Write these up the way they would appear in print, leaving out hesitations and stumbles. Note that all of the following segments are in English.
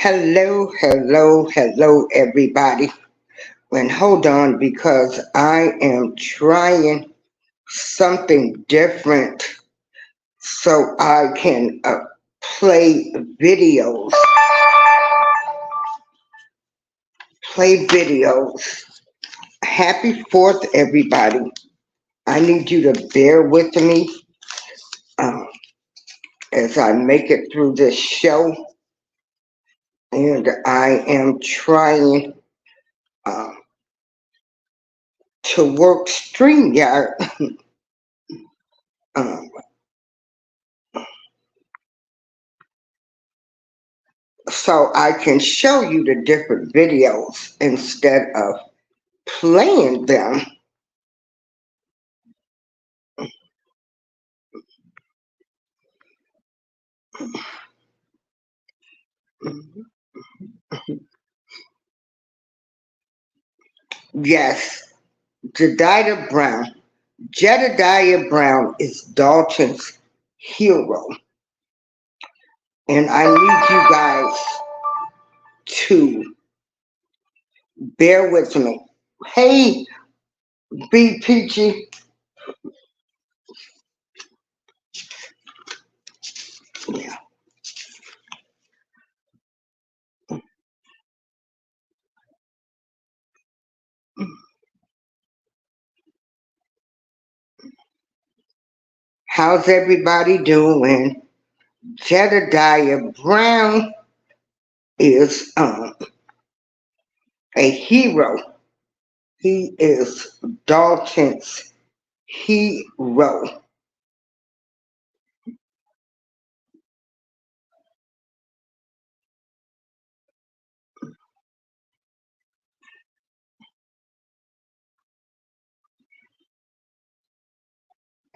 Hello, hello, hello, everybody. And hold on because I am trying something different so I can play videos. Play videos. Happy 4th, everybody. I need you to bear with me uh, as I make it through this show. And I am trying uh, to work StreamYard. um, so I can show you the different videos instead of playing them. Yes, Jedidiah Brown. Jedidiah Brown is Dalton's hero. And I need you guys to bear with me. Hey, B Peachy. Yeah. How's everybody doing? Jedidiah Brown is a hero. He is Dalton's hero.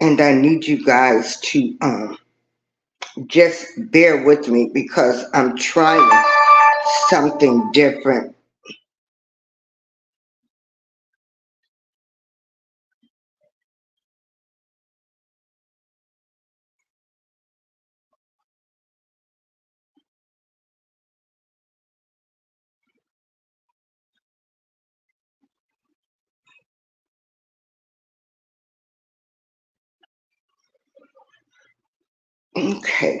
And I need you guys to just bear with me because I'm trying something different. Okay.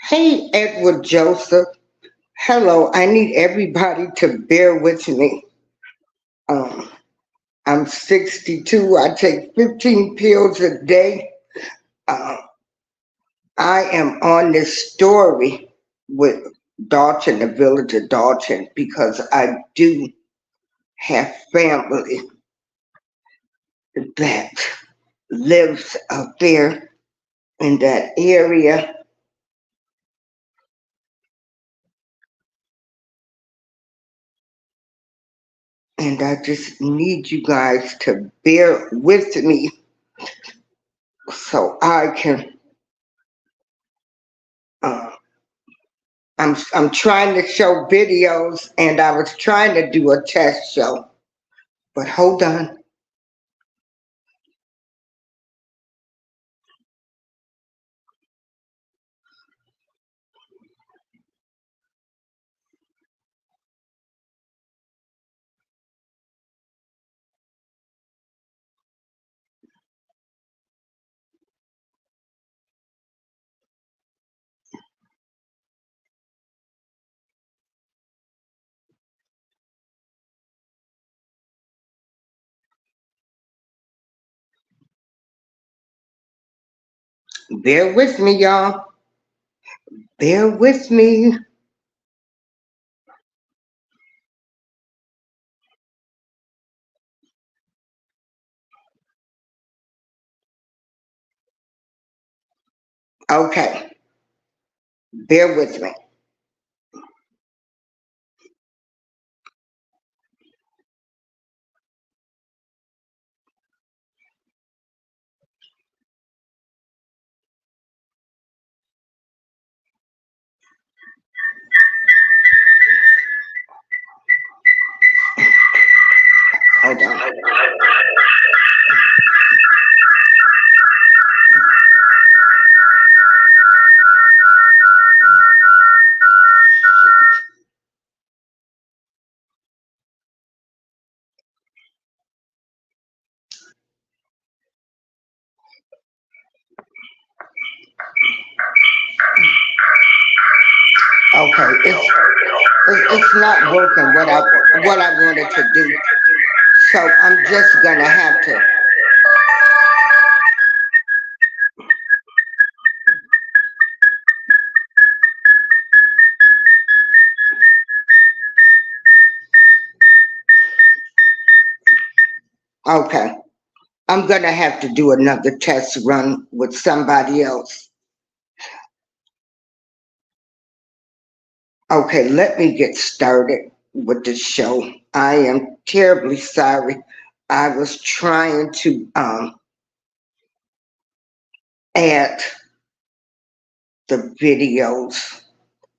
Hey, Edward Joseph. Hello. I need everybody to bear with me. Um, I'm 62. I take 15 pills a day. Uh, I am on this story with Dalton, the village of Dalton, because I do have family that lives up there in that area. And I just need you guys to bear with me so I can. Uh, I'm trying to show videos, and I was trying to do a test show, but hold on. Bear with me, y'all. Bear with me. Okay, bear with me. Hold on. Okay, it's not working what I wanted to do. So I'm just gonna have to. Okay, I'm gonna have to do another test run with somebody else. Okay, let me get started with the show. I am terribly sorry. I was trying to add the videos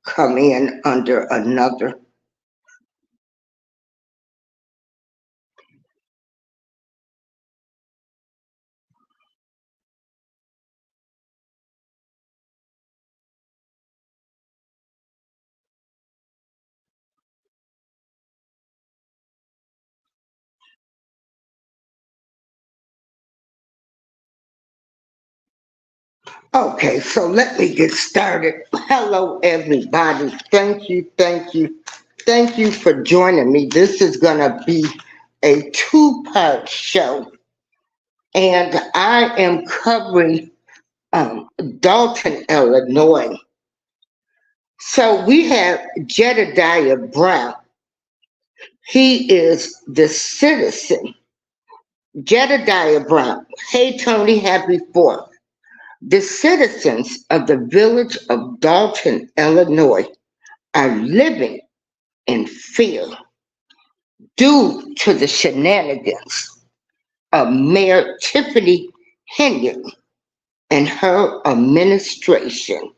come in under another. Okay, so let me get started. Hello, everybody. Thank you for joining me. This is going to be a two-part show, and I am covering Dalton, Illinois. So we have Jedidiah Brown. He is the citizen. Jedidiah Brown. Hey, Tony, happy 4th. The citizens of the village of Dolton, Illinois, are living in fear due to the shenanigans of Mayor Tiffany Henry and her administration.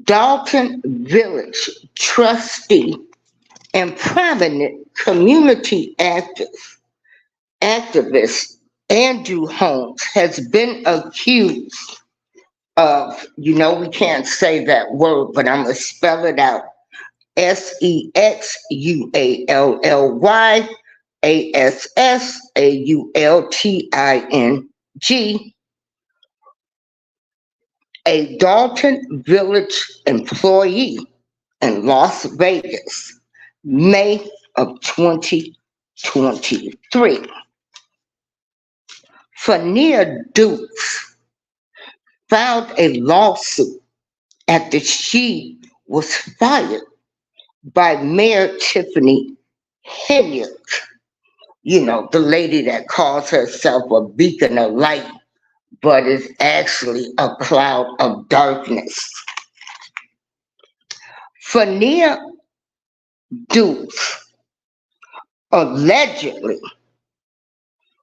Dalton Village trustee and prominent community activist Andrew Holmes has been accused of, we can't say that word, but I'm going to spell it out. SEXUALLYASSAULTING, a Dalton Village employee in Las Vegas, May of 2023. FENIA Dukes filed a lawsuit after she was fired by Mayor Tiffany Henry, the lady that calls herself a beacon of light, but is actually a cloud of darkness. FENIA Dukes allegedly,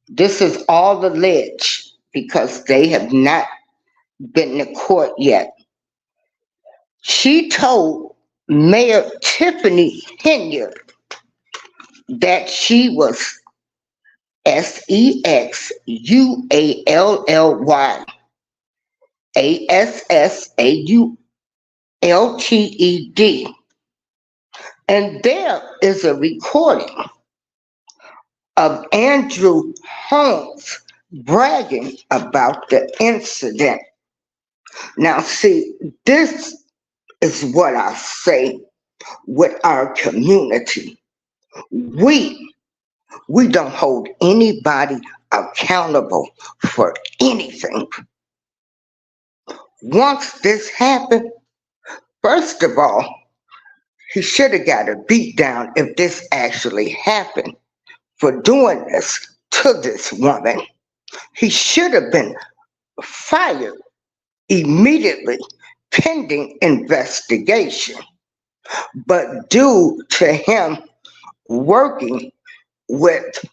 this is all alleged because they have not been to court yet. She told Mayor Tiffany Henry that she was SEXUALLYASSAULTED. And there is a recording of Andrew Holmes bragging about the incident. Now, see, this is what I say with our community. We don't hold anybody accountable for anything. Once this happened, first of all, he should have got a beat down if this actually happened for doing this to this woman. He should have been fired immediately pending investigation. But due to him working with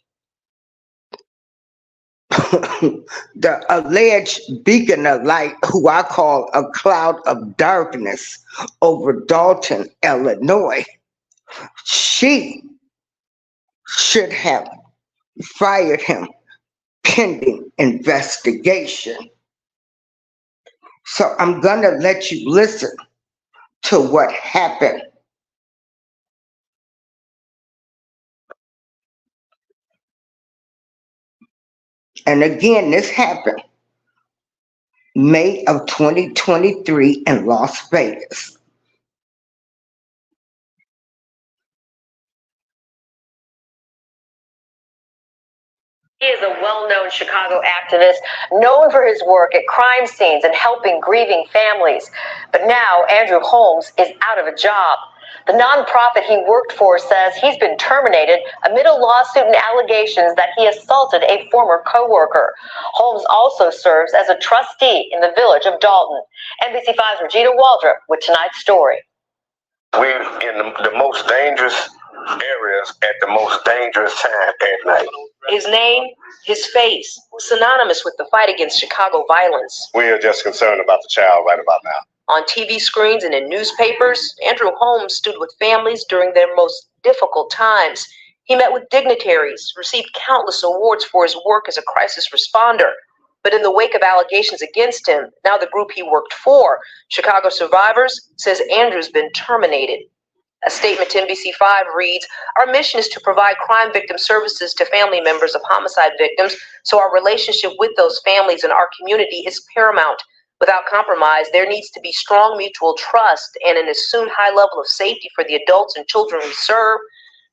the alleged beacon of light, who I call a cloud of darkness over Dalton, Illinois, she should have fired him pending investigation. So I'm going to let you listen to what happened. And again, this happened May of 2023 in Las Vegas. He is a well-known Chicago activist, known for his work at crime scenes and helping grieving families. But now Andrew Holmes is out of a job. The nonprofit he worked for says he's been terminated amid a lawsuit and allegations that he assaulted a former coworker. Holmes also serves as a trustee in the village of Dalton. NBC5's Regina Waldrop with tonight's story. We're in the most dangerous areas at the most dangerous time at night. His name, his face, synonymous with the fight against Chicago violence. We are just concerned about the child right about now. On TV screens and in newspapers, Andrew Holmes stood with families during their most difficult times. He met with dignitaries, received countless awards for his work as a crisis responder. But in the wake of allegations against him, now the group he worked for, Chicago Survivors, says Andrew's been terminated. A statement to NBC5 reads, "Our mission is to provide crime victim services to family members of homicide victims, so our relationship with those families and our community is paramount. Without compromise, there needs to be strong mutual trust and an assumed high level of safety for the adults and children we serve.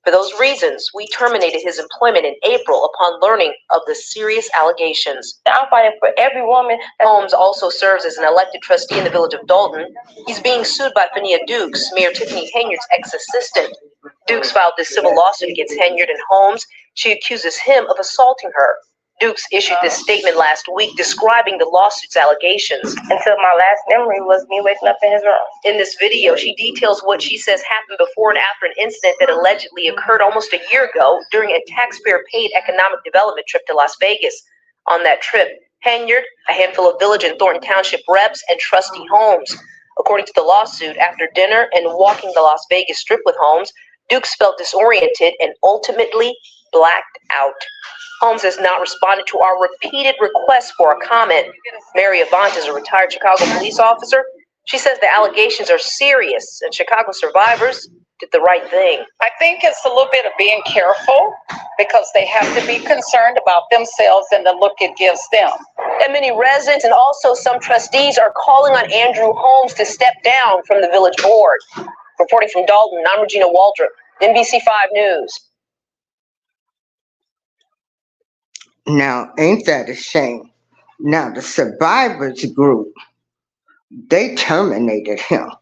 For those reasons, we terminated his employment in April upon learning of the serious allegations." I'm fighting for every woman. Holmes also serves as an elected trustee in the village of Dolton. He's being sued by FENIA Dukes, Mayor Tiffany Henyard's ex-assistant. Dukes filed this civil lawsuit against Henyard and Holmes. She accuses him of assaulting her. Dukes issued this statement last week describing the lawsuit's allegations. "Until my last memory was me waking up in his room." In this video, she details what she says happened before and after an incident that allegedly occurred almost a year ago during a taxpayer-paid economic development trip to Las Vegas. On that trip, Henyard, a handful of Village and Thornton Township reps, and Trustee Holmes. According to the lawsuit, after dinner and walking the Las Vegas Strip with Holmes, Dukes felt disoriented and ultimately blacked out. Holmes has not responded to our repeated requests for a comment. Mary Avant is a retired Chicago police officer. She says the allegations are serious and Chicago Survivors did the right thing. I think it's a little bit of being careful because they have to be concerned about themselves and the look it gives them. And many residents and also some trustees are calling on Andrew Holmes to step down from the village board. Reporting from Dalton, I'm Regina Waldrop, NBC5 News. Now, ain't that a shame? Now, the survivors group, they terminated him.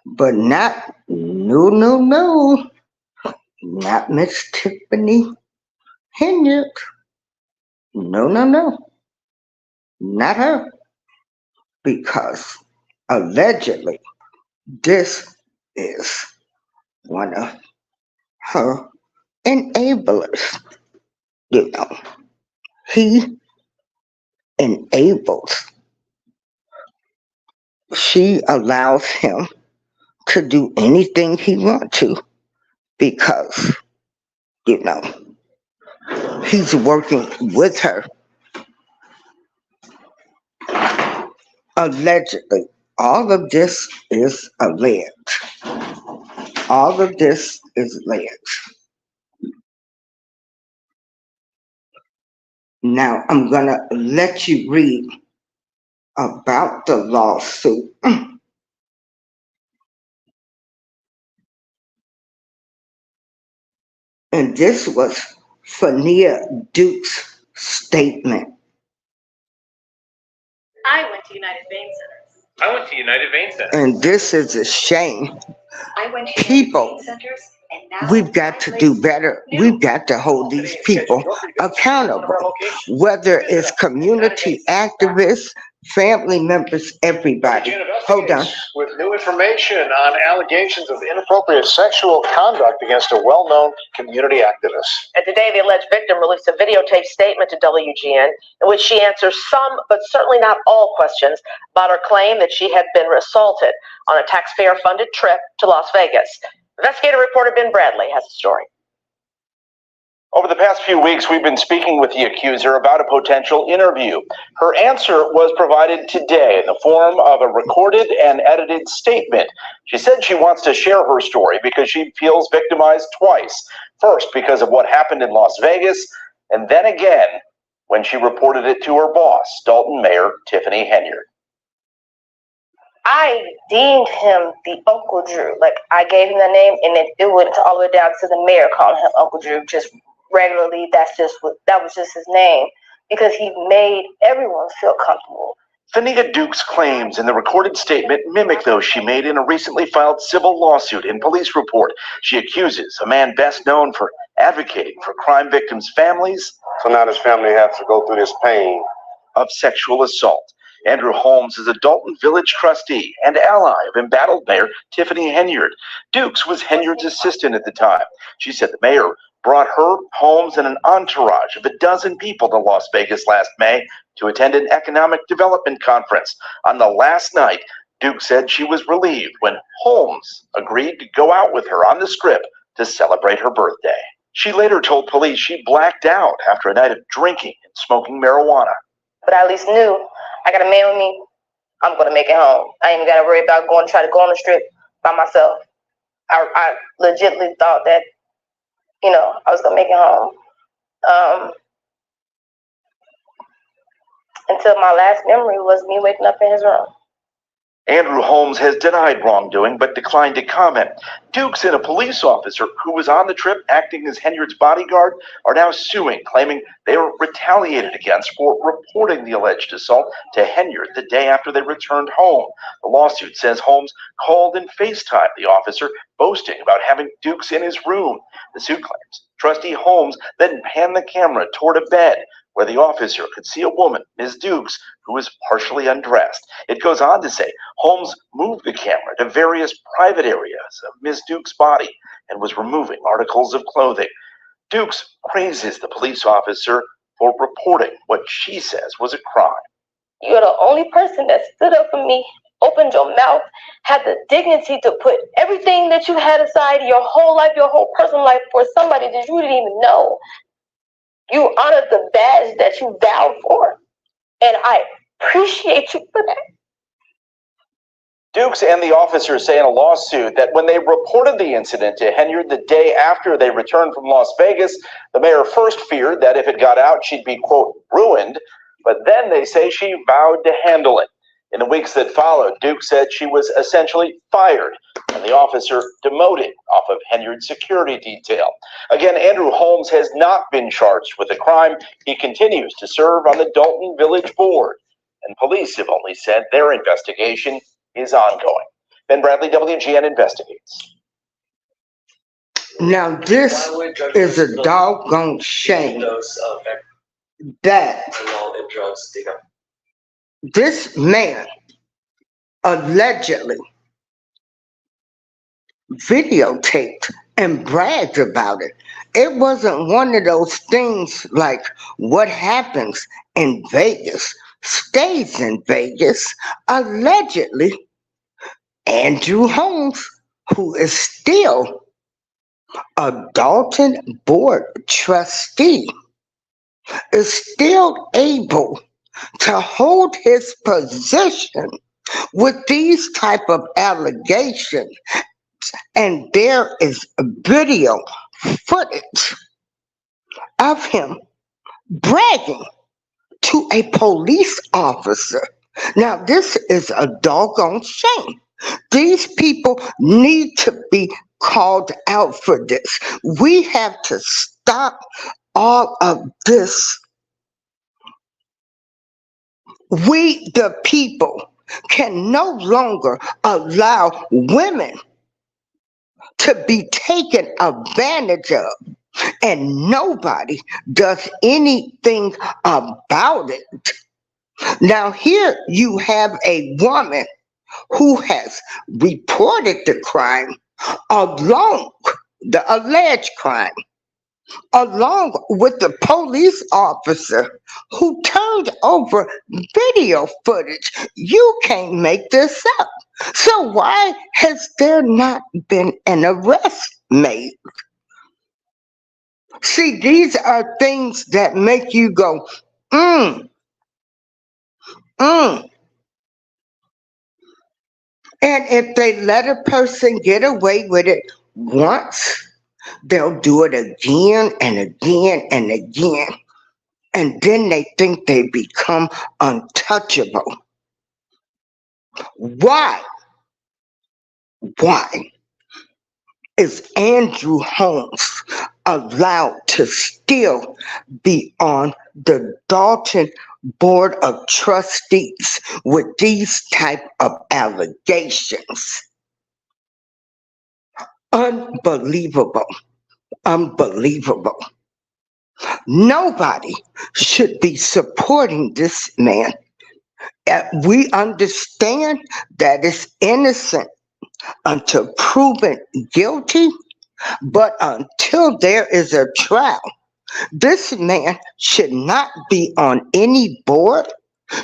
But not, no, not Miss Tiffany Henyard. No, not her. Because allegedly, this is one of her enablers. You know, he enables. She allows him to do anything he wants to because, you know, he's working with her. Allegedly, all of this is alleged. All of this is alleged. Now, I'm going to let you read about the lawsuit. And this was FENIA Duke's statement. I went to United Vein Centers. And this is a shame. I went to People, United Vein Centers, and now we've got to do better. We've got to hold these people accountable, whether it's community activists, family members, everybody. Hold on. With new information on allegations of inappropriate sexual conduct against a well-known community activist. And today, the alleged victim released a videotaped statement to WGN in which she answers some, but certainly not all, questions about her claim that she had been assaulted on a taxpayer-funded trip to Las Vegas. Investigative reporter Ben Bradley has the story. Over the past few weeks, we've been speaking with the accuser about a potential interview. Her answer was provided today in the form of a recorded and edited statement. She said she wants to share her story because she feels victimized twice. First, because of what happened in Las Vegas, and then again, when she reported it to her boss, Dalton Mayor Tiffany Henyard. I deemed him the Uncle Drew. Like, I gave him the name, and it went all the way down to the mayor calling him Uncle Drew just regularly. That was just his name, because he made everyone feel comfortable. FENIA Duke's claims in the recorded statement mimic those she made in a recently filed civil lawsuit and police report. She accuses a man best known for advocating for crime victims' families. So now this family has to go through this pain Of sexual assault. Andrew Holmes is a Dolton Village trustee and ally of embattled Mayor Tiffany Henyard. Dukes was Henyard's assistant at the time. She said the mayor brought her, Holmes, and an entourage of a dozen people to Las Vegas last May to attend an economic development conference. On the last night, Duke said she was relieved when Holmes agreed to go out with her on the Strip to celebrate her birthday. She later told police she blacked out after a night of drinking and smoking marijuana. But I at least knew I got a man with me. I'm going to make it home. I ain't got to worry about try to go on the Strip by myself. I legitimately thought that, I was going to make it home. Until my last memory was me waking up in his room. Andrew Holmes has denied wrongdoing but declined to comment. Dukes and a police officer who was on the trip acting as Henyard's bodyguard are now suing, claiming they were retaliated against for reporting the alleged assault to Henyard the day after they returned home. The lawsuit says Holmes called and FaceTimed the officer, boasting about having Dukes in his room. The suit claims Trustee Holmes then panned the camera toward a bed where the officer could see a woman, Ms. Dukes, who was partially undressed. It goes on to say Holmes moved the camera to various private areas of Ms. Dukes' body and was removing articles of clothing. Dukes praises the police officer for reporting what she says was a crime. You're the only person that stood up for me, opened your mouth, had the dignity to put everything that you had aside, your whole life, your whole personal life, for somebody that you didn't even know. You honored the badge that you vowed for, and I appreciate you for that. Dukes and the officer say in a lawsuit that when they reported the incident to Henyard the day after they returned from Las Vegas, the mayor first feared that if it got out, she'd be, quote, ruined, but then they say she vowed to handle it. In the weeks that followed, Dukes said she was essentially fired and the officer demoted off of Henyard's security detail. Again, Andrew Holmes has not been charged with the crime. He continues to serve on the Dalton Village board, and police have only said their investigation is ongoing. Ben Bradley, WGN Investigates. Now this is a doggone shame that this man allegedly videotaped and bragged about it. It wasn't one of those things like what happens in Vegas stays in Vegas. Allegedly, Andrew Holmes, who is still a Dalton board trustee, is still able to hold his position with these type of allegations. And there is video footage of him bragging to a police officer. Now, this is a doggone shame. These people need to be called out for this. We have to stop all of this. We, the people, can no longer allow women to be taken advantage of, and nobody does anything about it. Now here you have a woman who has reported the crime, the alleged crime, along with the police officer who turned over video footage. You can't make this up. So why has there not been an arrest made? See, these are things that make you go, And if they let a person get away with it once, they'll do it again and again and again. and then they think they become untouchable. Why is Andrew Holmes allowed to still be on the Dalton Board of Trustees with these type of allegations? Unbelievable. Unbelievable. Nobody should be supporting this man. We understand that it's innocent until proven guilty, but until there is a trial, this man should not be on any board.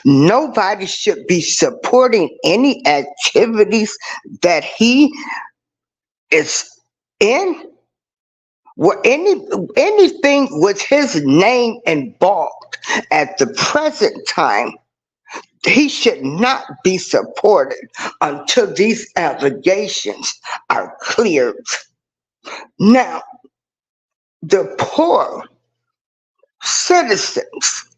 Nobody should be supporting any activities that he is in, where anything with his name involved at the present time. He should not be supported until these allegations are cleared. Now, the poor citizens,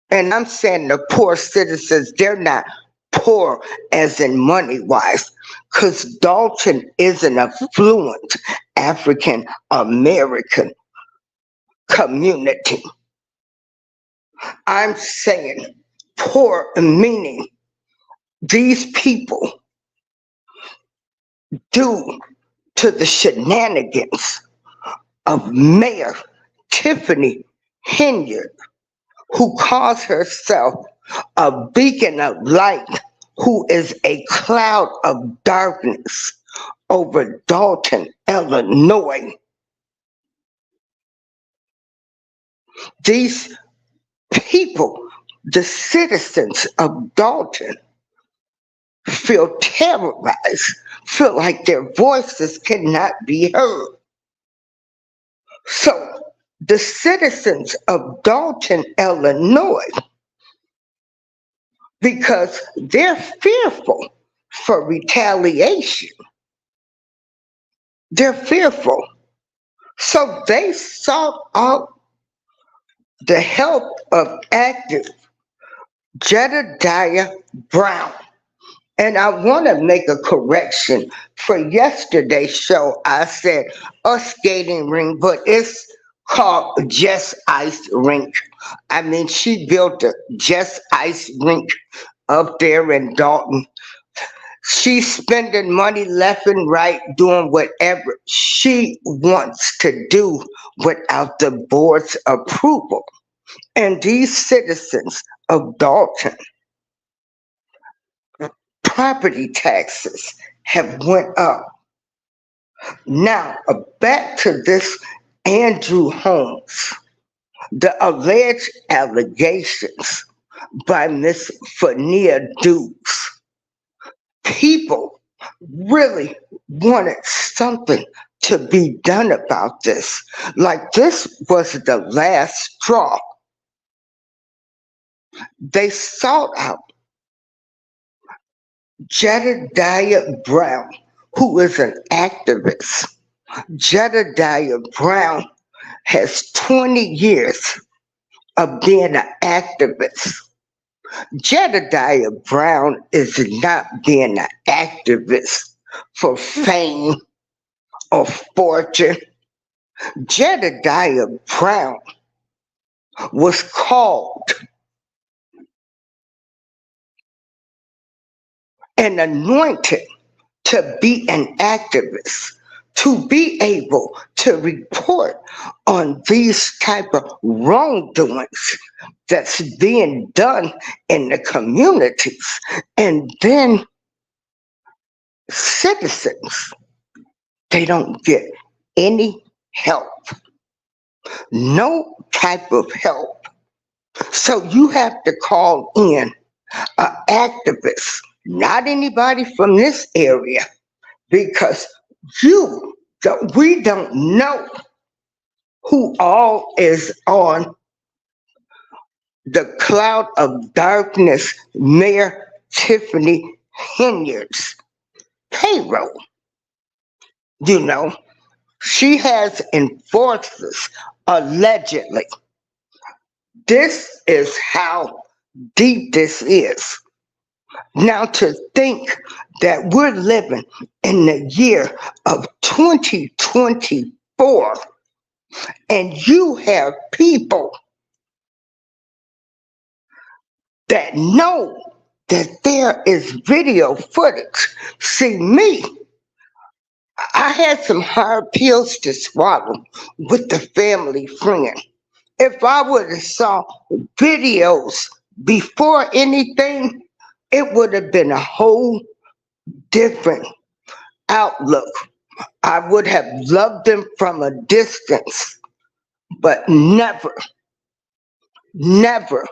and I'm saying the poor citizens, they're not poor as in money-wise, because Dalton is an affluent African American community. I'm saying poor, meaning these people, due to the shenanigans of Mayor Tiffany Henyard, who calls herself a beacon of light, who is a cloud of darkness over Dolton, Illinois. These people, the citizens of Dalton, feel terrorized, feel like their voices cannot be heard. So the citizens of Dalton, Illinois, because they're fearful for retaliation, they're fearful. So they sought out the help of active Jedidiah Brown. And I want to make a correction. For yesterday's show, I said a skating rink, but it's called Just Ice Rink. I mean, she built a Just Ice Rink up there in Dalton. She's spending money left and right, doing whatever she wants to do without the board's approval. And these citizens of Dalton, property taxes have went up. Now, back to this Andrew Holmes, the alleged allegations by Miss FENIA Dukes. People really wanted something to be done about this. Like this was the last straw. They sought out Jedidiah Brown, who is an activist. Jedidiah Brown has 20 years of being an activist. Jedidiah Brown is not being an activist for fame or fortune. Jedidiah Brown was called and anointed to be an activist, to be able to report on these type of wrongdoings that's being done in the communities. And then citizens, they don't get any help, no type of help. So you have to call in an activist, not anybody from this area, because we don't know who all is on the cloud of darkness Mayor Tiffany Henyard's payroll. You know, she has enforcers, allegedly, This is how deep this is. Now to think that we're living in the year of 2024 and you have people that know that there is video footage. See, me, I had some hard pills to swallow with the family friend. If I would have saw videos before anything, it would have been a whole different outlook. I would have loved them from a distance, but never, never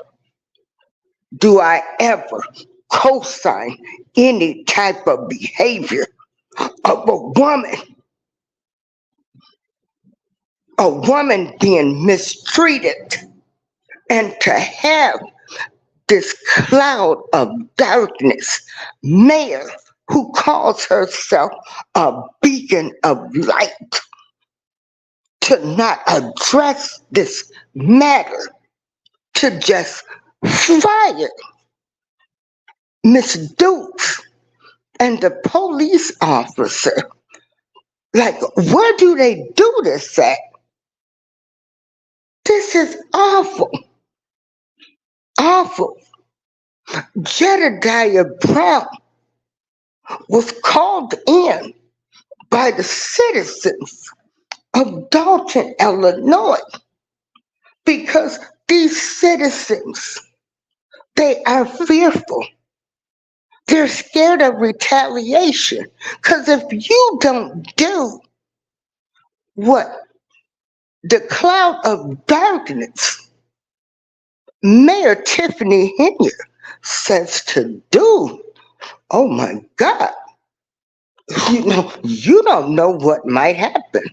do I ever co-sign any type of behavior of a woman being mistreated, and to have this cloud of darkness mayor who calls herself a beacon of light to not address this matter, to just fire Miss Dukes and the police officer. Like, where do they do this at? This is awful. Awful. Jedidiah Brown was called in by the citizens of Dalton, Illinois, because these citizens, they are fearful. They're scared of retaliation. Because if you don't do what the cloud of darkness Mayor Tiffany FENIA says to do, oh my God, you don't know what might happen.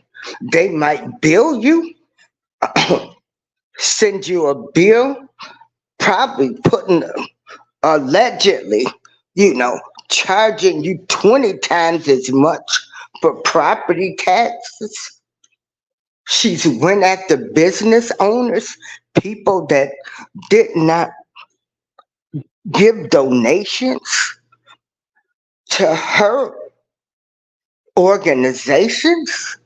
They might bill you, send you a bill, probably putting allegedly, charging you 20 times as much for property taxes. She's went after business owners, people that did not give donations to her organizations.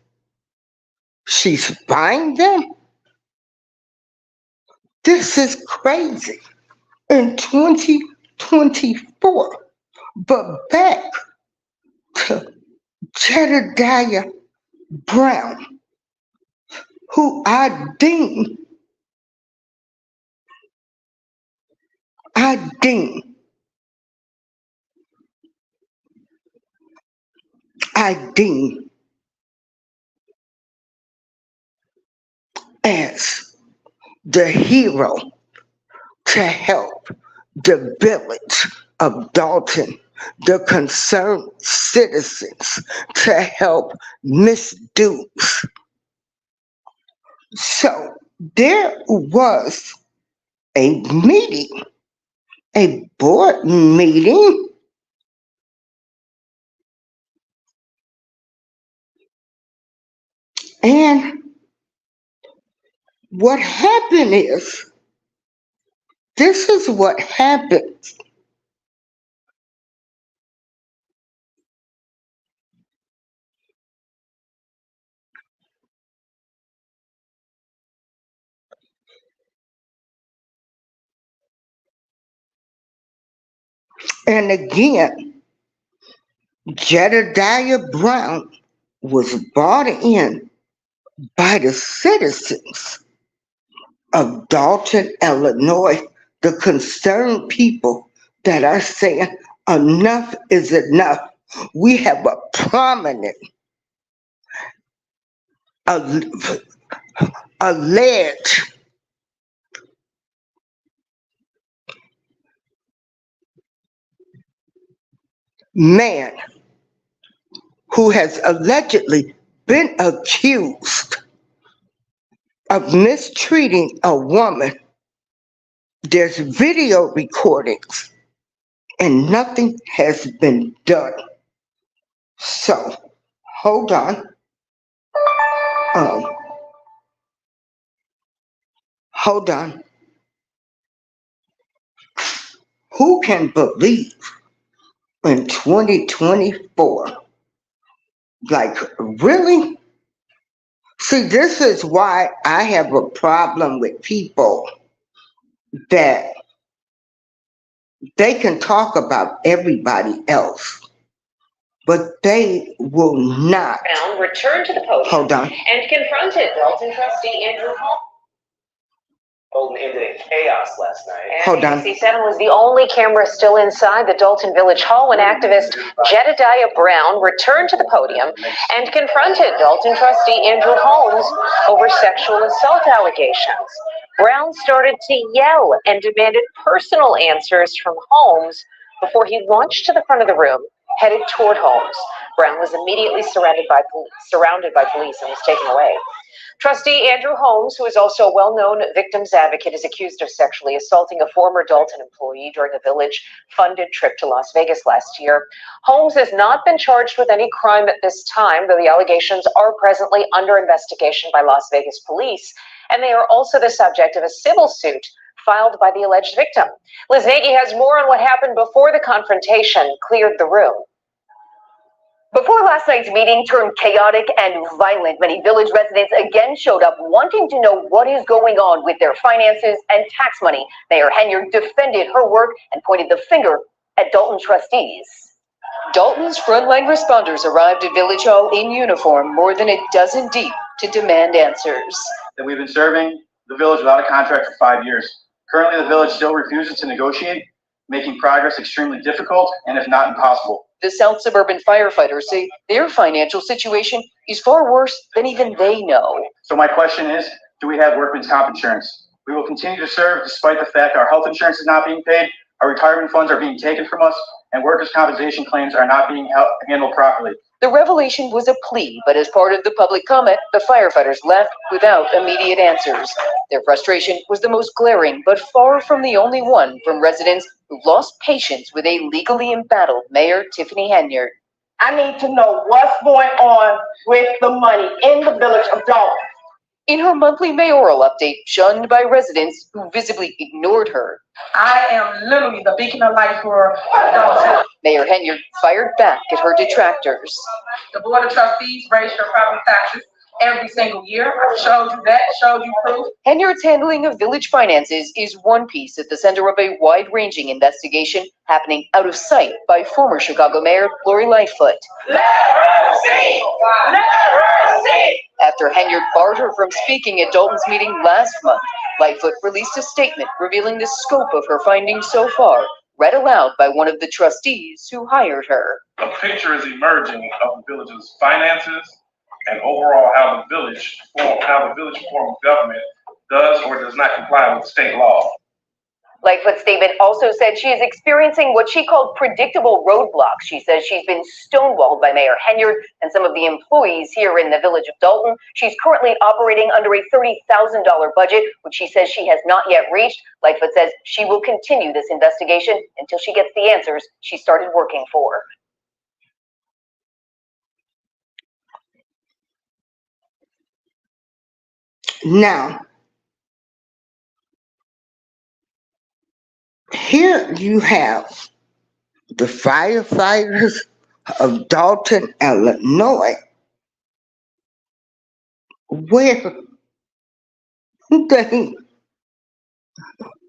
She's fined them. This is crazy in 2024. But back to Jedidiah Brown, who I deem as the hero to help the village of Dalton, the concerned citizens, to help Miss Dukes. So there was a meeting, a board meeting, and what happened is, this is what happens. And again, Jedidiah Brown was brought in by the citizens of Dalton, Illinois, the concerned people that are saying enough is enough. We have a prominent alleged man who has allegedly been accused of mistreating a woman. There's video recordings and nothing has been done. So, hold on. Hold on. Who can believe in 2024? Like, really? See, this is why I have a problem with people that they can talk about everybody else, but they will not. Brown returned to the podium Hold on. and confronted Dalton trustee Andrew Holmes. Dolton ended in chaos last night. Hold on. ABC7 was the only camera still inside the Dalton Village Hall when activist Jedidiah Brown returned to the podium and confronted Dalton trustee Andrew Holmes over sexual assault allegations. Brown started to yell and demanded personal answers from Holmes before he launched to the front of the room, headed toward Holmes. Brown was immediately surrounded by police and was taken away. Trustee Andrew Holmes, who is also a well-known victims advocate, is accused of sexually assaulting a former Dalton employee during a village-funded trip to Las Vegas last year. Holmes has not been charged with any crime at this time, though the allegations are presently under investigation by Las Vegas police, and they are also the subject of a civil suit filed by the alleged victim. Liz Nagy has more on what happened before the confrontation cleared the room. Before last night's meeting turned chaotic and violent, many village residents again showed up wanting to know what is going on with their finances and tax money. Mayor Henyard defended her work and pointed the finger at Dalton trustees. Dalton's frontline responders arrived at Village Hall in uniform, more than a dozen deep, to demand answers. That we've been serving the village without a contract for 5 years. Currently, the village still refuses to negotiate, making progress extremely difficult and if not impossible. The South Suburban firefighters say their financial situation is far worse than even they know. So my question is, do we have workman's comp insurance? We will continue to serve despite the fact our health insurance is not being paid, our retirement funds are being taken from us, and workers' compensation claims are not being handled properly. The revelation was a plea, but as part of the public comment, the firefighters left without immediate answers. Their frustration was the most glaring, but far from the only one from residents who lost patience with a legally embattled Mayor Tiffany Henyard. I need to know what's going on with the money in the village of Dalton. In her monthly mayoral update, shunned by residents who visibly ignored her, I am literally the beacon of light for Dalton. Mayor Henyard fired back at her detractors. The Board of Trustees raised your property taxes every single year. I showed you that, showed you proof. Henyard's handling of village finances is one piece at the center of a wide-ranging investigation happening out of sight by former Chicago Mayor Lori Lightfoot. Let her see! Let her see! After Henyard barred her from speaking at Dalton's meeting last month, Lightfoot released a statement revealing the scope of her findings so far, read aloud by one of the trustees who hired her. A picture is emerging of the village's finances and overall how the village form of government does or does not comply with state law. Lightfoot's statement also said she is experiencing what she called predictable roadblocks. She says she's been stonewalled by Mayor Henyard and some of the employees here in the village of Dalton. She's currently operating under a $30,000 budget, which she says she has not yet reached. Lightfoot says she will continue this investigation until she gets the answers she started working for. Now, here you have the firefighters of Dolton, Illinois, where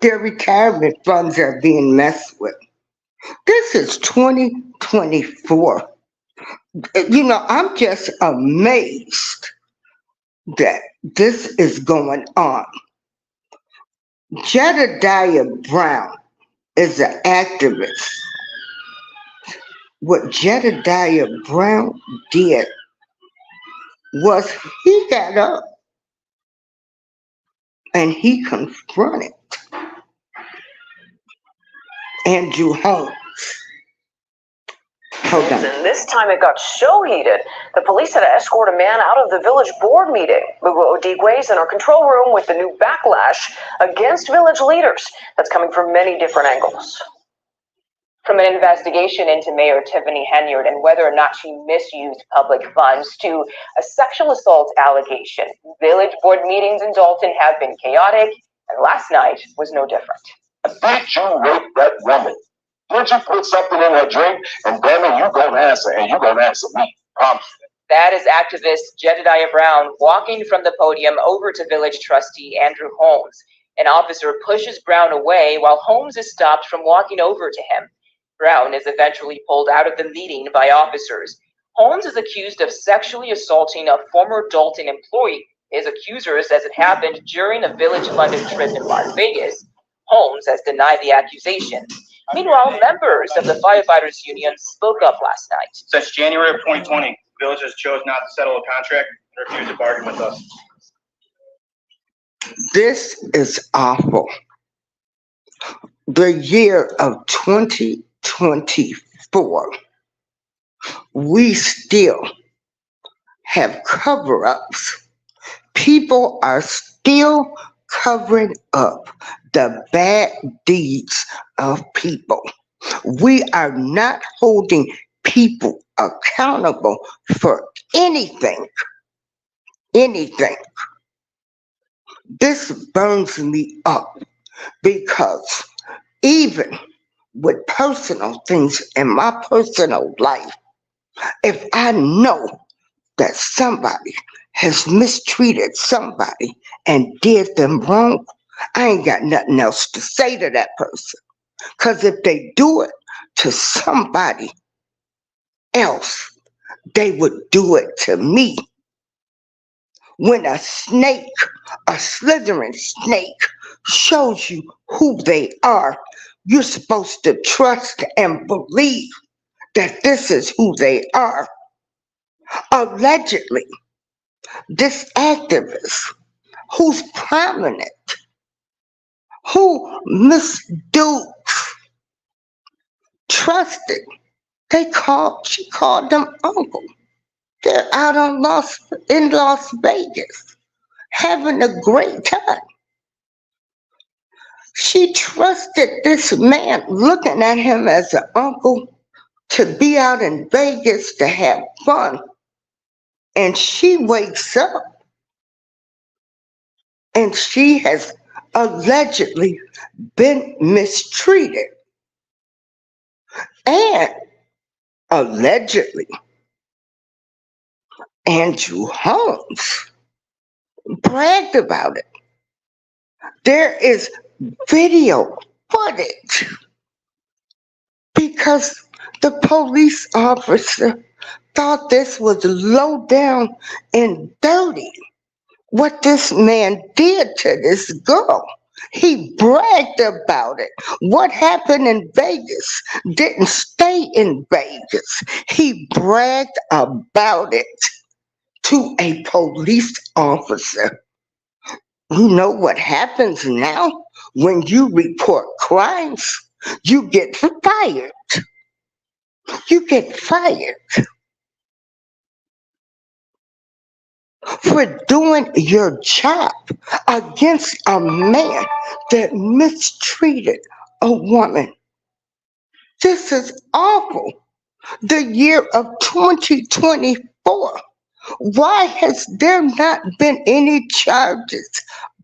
their retirement funds are being messed with. This is 2024. You know, I'm just amazed that this is going on. Jedidiah Brown is an activist. What Jedidiah Brown did was he got up and he confronted Andrew Holmes. Hold on. And this time it got so heated, the police had to escort a man out of the village board meeting. Mugo Odigwe is in our control room with the new backlash against village leaders. That's coming from many different angles. From an investigation into Mayor Tiffany Henyard and whether or not she misused public funds to a sexual assault allegation, village board meetings in Dalton have been chaotic, and last night was no different. Did you rape that woman? Did you put something in her drink? And damn it, you gonna answer, and you gonna answer me. Promise. That is activist Jedidiah Brown walking from the podium over to village trustee Andrew Holmes. An officer pushes Brown away while Holmes is stopped from walking over to him. Brown is eventually pulled out of the meeting by officers. Holmes is accused of sexually assaulting a former Dalton employee. His accuser says it happened during a village-funded trip in Las Vegas. Holmes has denied the accusation. Meanwhile, members of the firefighters union spoke up last night. Since January of 2020, villagers chose not to settle a contract and refused to bargain with us. This is awful. The year of 2024, we still have cover-ups. People are still covering up the bad deeds of people. We are not holding people accountable for anything. Anything. This burns me up because even with personal things in my personal life, if I know that somebody has mistreated somebody and did them wrong, I ain't got nothing else to say to that person. Because if they do it to somebody else, they would do it to me. When a snake, a slithering snake, shows you who they are, you're supposed to trust and believe that this is who they are. Allegedly, this activist who's prominent, who Miss Dukes trusted, she called them uncle. They're out in Las Vegas, having a great time. She trusted this man, looking at him as an uncle, to be out in Vegas to have fun. And she wakes up and she has allegedly been mistreated. And allegedly, Andrew Holmes bragged about it. There is video footage because the police officer thought this was low down and dirty, what this man did to this girl. He bragged about it. What happened in Vegas didn't stay in Vegas. He bragged about it to a police officer. You know what happens now when you report crimes? You get fired. You get fired for doing your job against a man that mistreated a woman. This is awful. The year of 2024. Why has there not been any charges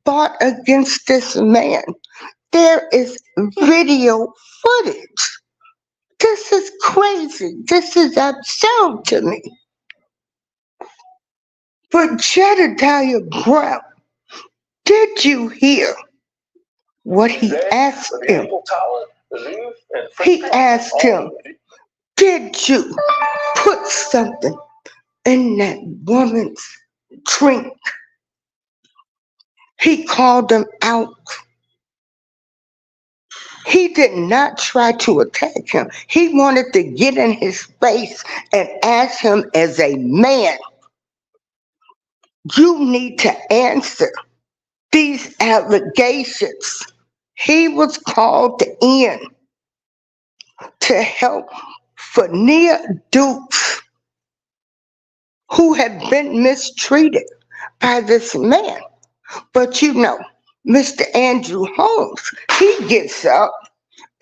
brought against this man? There is video footage. This is crazy. This is absurd to me. But Jedidiah Brown, did you hear what he asked him? He asked him, did you put something in that woman's drink? He called him out. He did not try to attack him. He wanted to get in his face and ask him as a man, you need to answer these allegations. He was called in to help FENIA Dukes, who had been mistreated by this man. But you know, Mr. Andrew Holmes, he gets up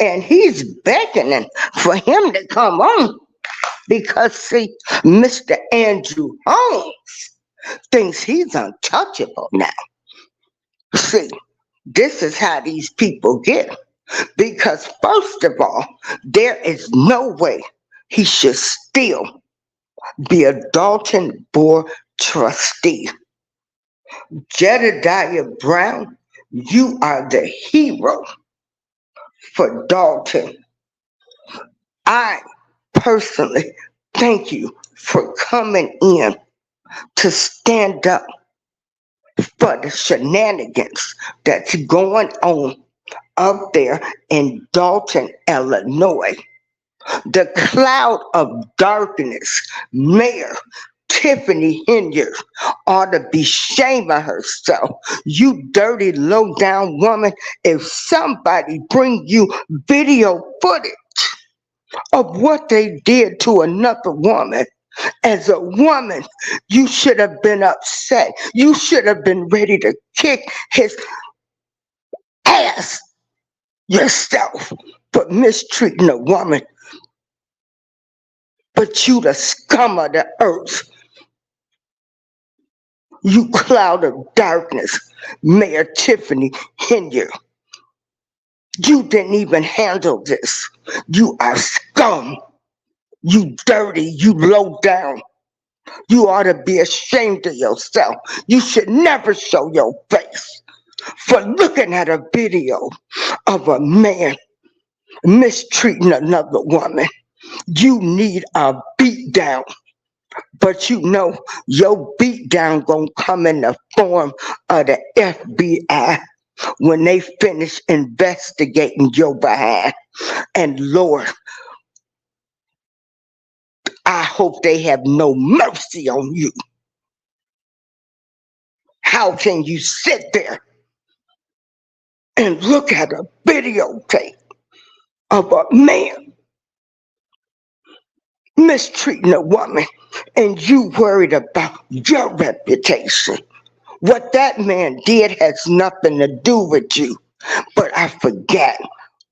and he's beckoning for him to come on. Because see, Mr. Andrew Holmes thinks he's untouchable now. See, this is how these people get. Because first of all, there is no way he should still be a Dalton board trustee. Jedidiah Brown, you are the hero for Dalton. I personally thank you for coming in to stand up for the shenanigans that's going on up there in Dalton, Illinois. The cloud of darkness, Mayor Tiffany Henyard ought to be ashamed of herself. You dirty, low-down woman. If somebody bring you video footage of what they did to another woman, as a woman, you should have been upset. You should have been ready to kick his ass yourself for mistreating a woman. But you the scum of the earth. You cloud of darkness, Mayor Tiffany Henyard. You didn't even handle this. You are scum. You dirty, you low down. You ought to be ashamed of yourself. You should never show your face for looking at a video of a man mistreating another woman. You need a beat down. But you know your beat down gonna come in the form of the FBI when they finish investigating your behind. And Lord, I hope they have no mercy on you. How can you sit there and look at a videotape of a man mistreating a woman and you worried about your reputation? What that man did has nothing to do with you. But I forget,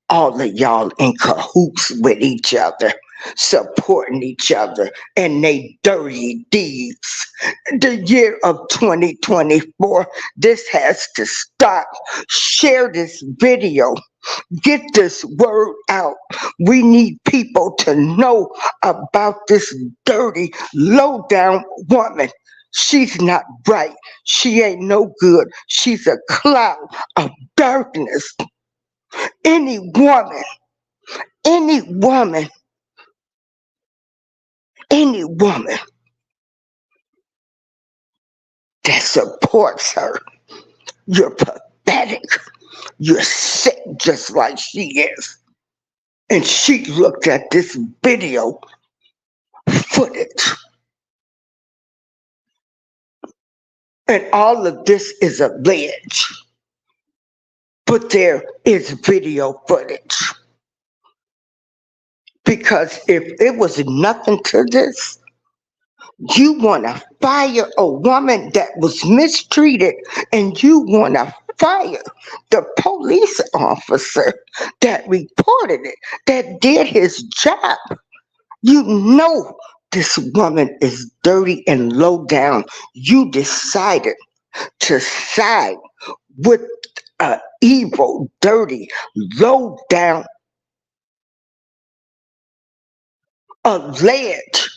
all of y'all in cahoots with each other, supporting each other and they dirty deeds. The year of 2024, this has to stop. Share this video. Get this word out. We need people to know about this dirty, low-down woman. She's not right. She ain't no good. She's a cloud of darkness. Any woman that supports her, you're pathetic. You're sick just like she is. And she looked at this video footage. And all of this is alleged. But there is video footage. Because if it was nothing to this, you want to fire a woman that was mistreated, and you want to fire the police officer that reported it, that did his job. You know this woman is dirty and low down. You decided to side with an evil, dirty, low down, alleged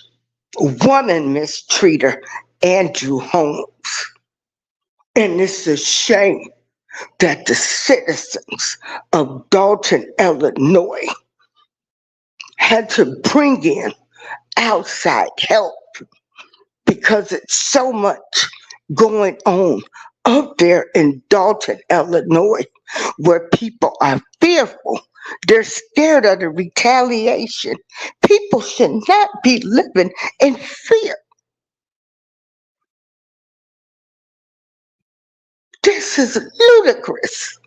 woman mistreater, Andrew Holmes. And it's a shame that the citizens of Dolton, Illinois had to bring in outside help because it's so much going on up there in Dolton, Illinois, where people are fearful. They're scared of the retaliation. People should not be living in fear. This is ludicrous.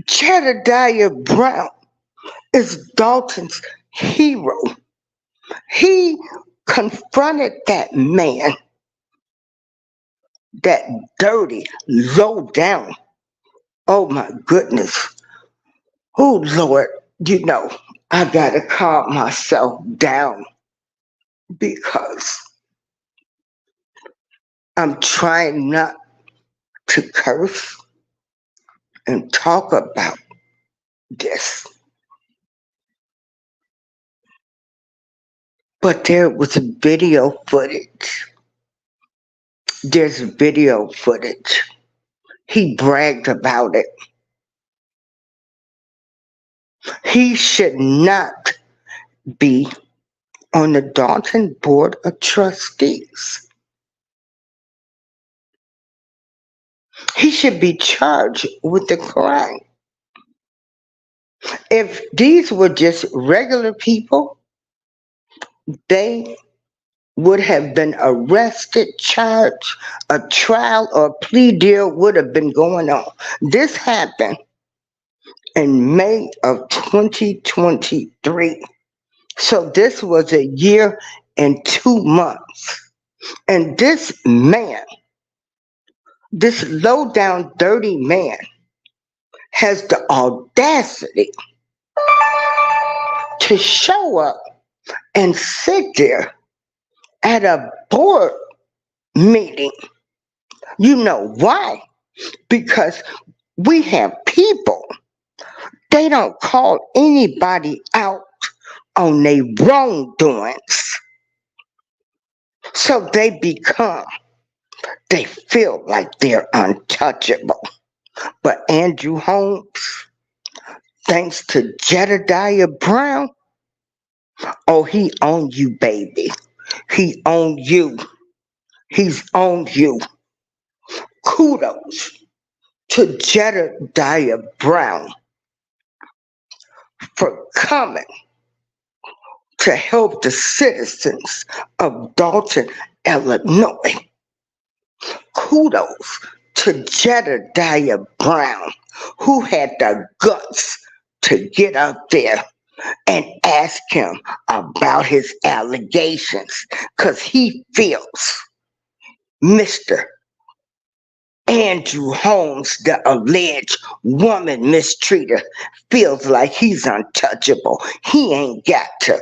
Jedidiah Brown is Dalton's hero. He confronted that man, that dirty, low down. Oh my goodness. Oh Lord, you know, I gotta calm myself down because I'm trying not to curse and talk about this. But there was video footage. There's video footage. He bragged about it. He should not be on the Dalton Board of Trustees. He should be charged with the crime. If these were just regular people, they would have been arrested, charged, a trial or plea deal would have been going on. This happened in May of 2023. So this was a year and 2 months. And this man, this low down dirty man, has the audacity to show up and sit there at a board meeting. You know why? Because we have people, they don't call anybody out on their wrongdoings. So they feel like they're untouchable. But Andrew Holmes, thanks to Jedidiah Brown, oh, he owned you, baby. He owned you. He's owned you. Kudos to Jedidiah Brown for coming to help the citizens of Dolton, Illinois. Kudos to Jedidiah Brown, who had the guts to get up there and ask him about his allegations, because he feels Mr. Andrew Holmes, the alleged woman mistreater, feels like he's untouchable. He ain't got to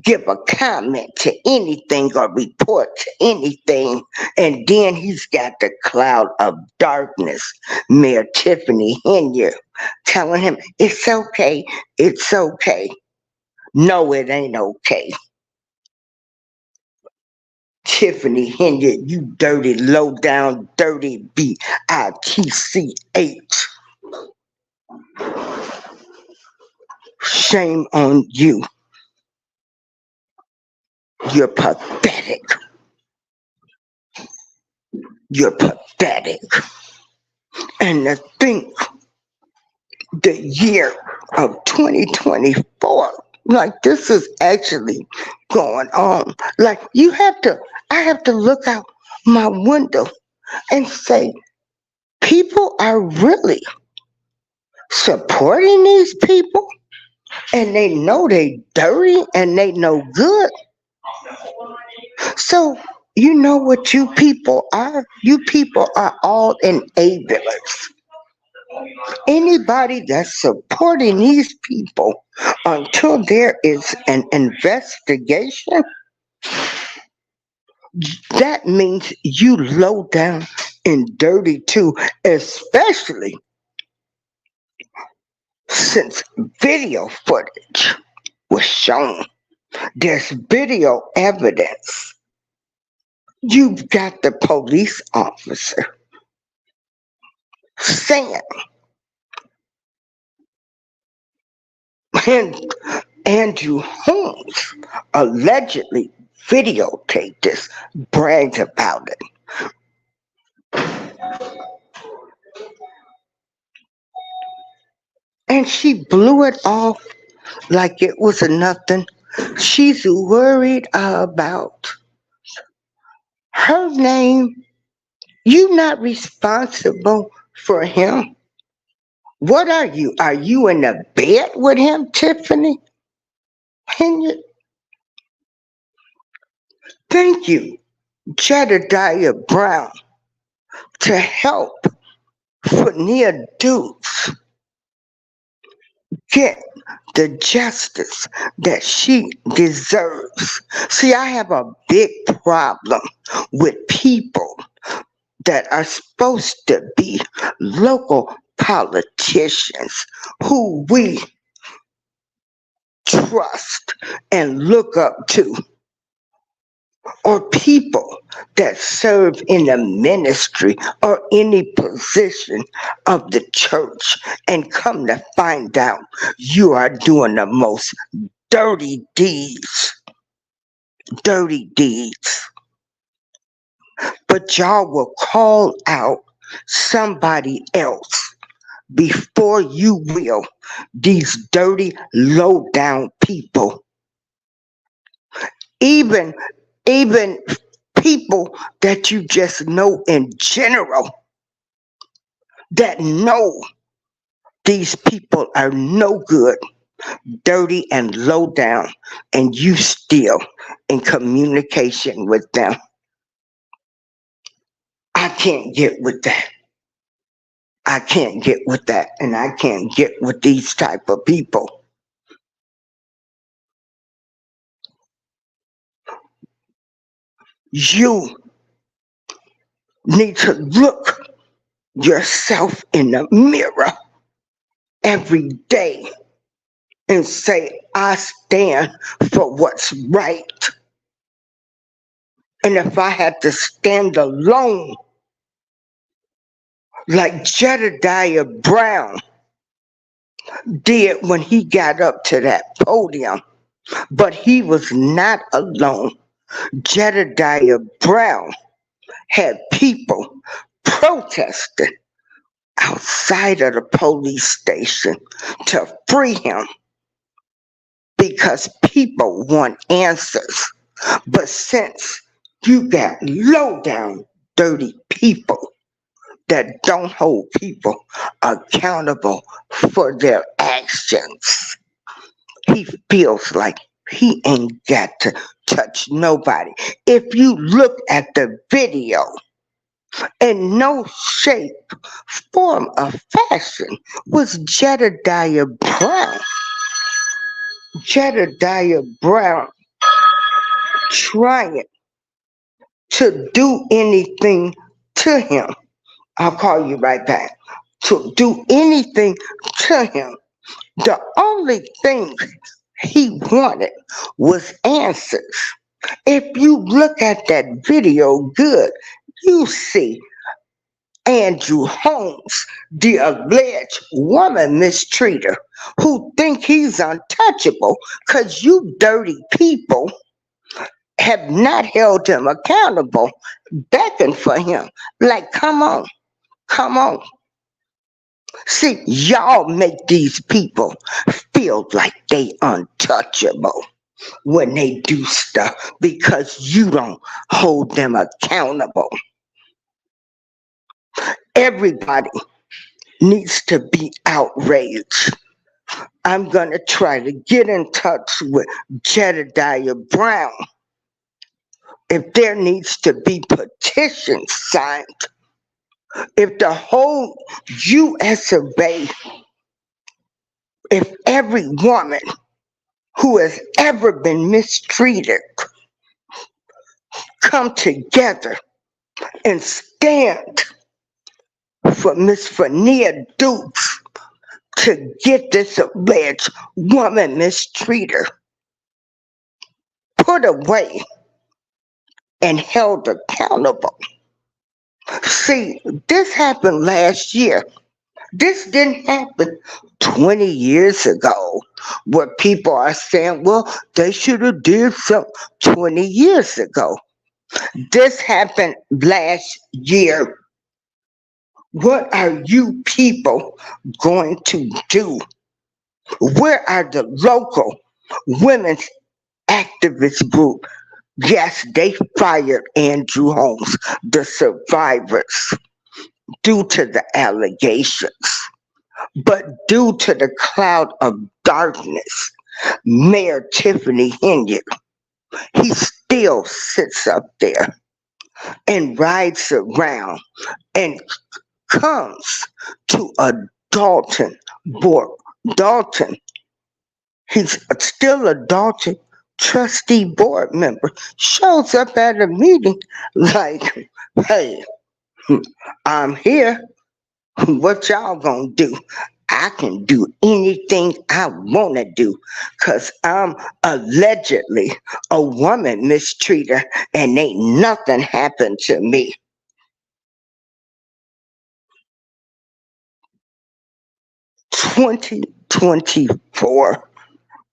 give a comment to anything or report to anything. And then he's got the cloud of darkness, Mayor Tiffany Henya, telling him, it's okay, it's okay. No, it ain't okay. Tiffany Henya, you dirty, low down, dirty B-I-T-C-H. Shame on you. You're pathetic. You're pathetic. And to think the year of 2024, like this is actually going on. Like I have to look out my window and say, people are really supporting these people, and they know they dirty and they no good. So you know what you people are? You people are all enablers. Anybody that's supporting these people until there is an investigation, that means you low down and dirty too, especially since video footage was shown. There's video evidence. You've got the police officer saying, and Andrew Holmes allegedly videotaped this, bragged about it. And she blew it off like it was nothing. She's worried about her name. You're not responsible for him. What are you? Are you in a bed with him, Tiffany? Thank you, Jedidiah Brown, to help FENIA dudes get the justice that she deserves. See, I have a big problem with people that are supposed to be local politicians who we trust and look up to, or people that serve in a ministry or any position of the church, and come to find out you are doing the most dirty deeds, but y'all will call out somebody else before you will these dirty, low down people. Even people that you just know in general, that know these people are no good, dirty and low down, and you still in communication with them. I can't get with that. I can't get with that, and I can't get with these type of people. You need to look yourself in the mirror every day and say, I stand for what's right. And if I had to stand alone, like Jedidiah Brown did when he got up to that podium, but he was not alone. Jedidiah Brown had people protesting outside of the police station to free him because people want answers. But since you got low down, dirty people that don't hold people accountable for their actions, he feels like he ain't got to touch nobody. If you look at the video, in no shape, form, or fashion was Jedidiah Brown. Jedidiah Brown trying to do anything to him. I'll call you right back. To do anything to him. The only thing he wanted was answers. If you look at that video good, you see Andrew Holmes, the alleged woman mistreater, who think he's untouchable because you dirty people have not held him accountable, beckon for him. Like, come on, come on. See, y'all make these people feel like they untouchable when they do stuff because you don't hold them accountable. Everybody needs to be outraged. I'm going to try to get in touch with Jedidiah Brown. If there needs to be petitions signed, if the whole US of A, if every woman who has ever been mistreated come together and stand for Miss FENIA Dukes to get this alleged woman mistreater put away and held accountable. See, this happened last year. This didn't happen 20 years ago, where people are saying, well, they should have did something 20 years ago. This happened last year. What are you people going to do? Where are the local women's activist group? Yes, they fired Andrew Holmes, the survivors, due to the allegations. But due to the cloud of darkness, Mayor Tiffany Henyard, he still sits up there and rides around and comes to a Dalton board. Dalton, he's still a Dalton trustee board member, shows up at a meeting like, hey, I'm here. What y'all gonna do? I can do anything I wanna do, 'cause I'm allegedly a woman mistreater and ain't nothing happened to me. 2024,